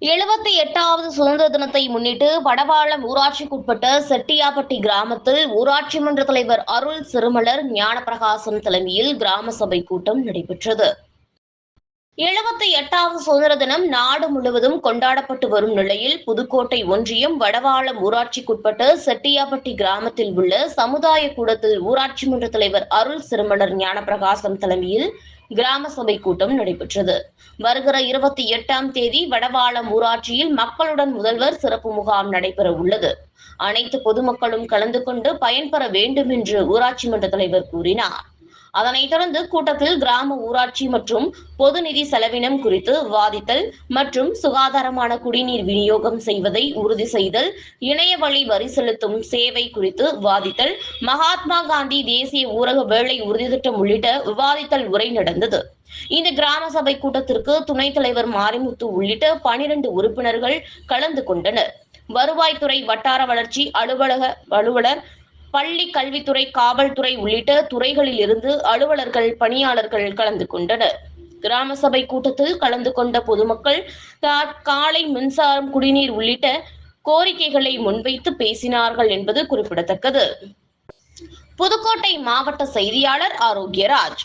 78வது சுதந்திர தினத்தை முன்னிட்டு வடவாளம் ஊராட்சிக்குட்பட்ட செட்டியாப்பட்டி கிராமத்தில் ஊராட்சி மன்ற தலைவர் அருள் சிறுமலர் ஞானப்பிரகாசம் தலைமையில் கிராம சபை கூட்டம் நடைபெற்றது. 78வது சுதந்திர தினம் நாடு முழுவதும் கொண்டாடப்பட்டு வரும் நிலையில் புதுக்கோட்டை ஒன்றியம் வடவாளம் ஊராட்சிக்குட்பட்ட செட்டியாப்பட்டி கிராமத்தில் உள்ள சமுதாய கூடத்தில் ஊராட்சி மன்ற தலைவர் அருள் சிறுமலர் ஞானப்பிரகாசம் தலைமையில் கிராம சபை கூட்டம் நடைபெற்றது. வருகிற 28ஆம் தேதி வடவாளம் ஊராட்சியில் மக்களுடன் முதல்வர் சிறப்பு முகாம் நடைபெற உள்ளது. அனைத்து பொதுமக்களும் கலந்து கொண்டு பயன்பெற வேண்டும் என்று ஊராட்சி மன்ற தலைவர் கூறினார். அதனைத் தொடர்ந்து கூட்டத்தில் கிராம ஊராட்சி மற்றும் பொது நிதி செலவினம் குறித்து விவாதித்தல் மற்றும் சுகாதாரமான குடிநீர் விநியோகம் செய்வதை உறுதி செய்தல், இணைய வழி வரி செலுத்தும் சேவை குறித்து விவாதித்தல், மகாத்மா காந்தி தேசிய ஊரக வேலை உறுதி திட்டம் உள்ளிட்ட விவாதித்தல் உரை நடந்தது. இந்த கிராம சபை கூட்டத்திற்கு துணைத் தலைவர் மாரிமுத்து உள்ளிட்ட 12 உறுப்பினர்கள் கலந்து கொண்டனர். வருவாய்த்துறை, வட்டார வளர்ச்சி அலுவலர், பள்ளி கல்வித்துறை, காவல்துறை உள்ளிட்ட துறைகளில் இருந்து அலுவலர்கள், பணியாளர்கள் கலந்து கொண்டனர். கிராம சபை கூட்டத்தில் கலந்து கொண்ட பொதுமக்கள் காலை மின்சாரம், குடிநீர் உள்ளிட்ட கோரிக்கைகளை முன்வைத்து பேசினார்கள் என்பது குறிப்பிடத்தக்கது. புதுக்கோட்டை மாவட்ட செய்தியாளர் ஆரோக்கியராஜ்.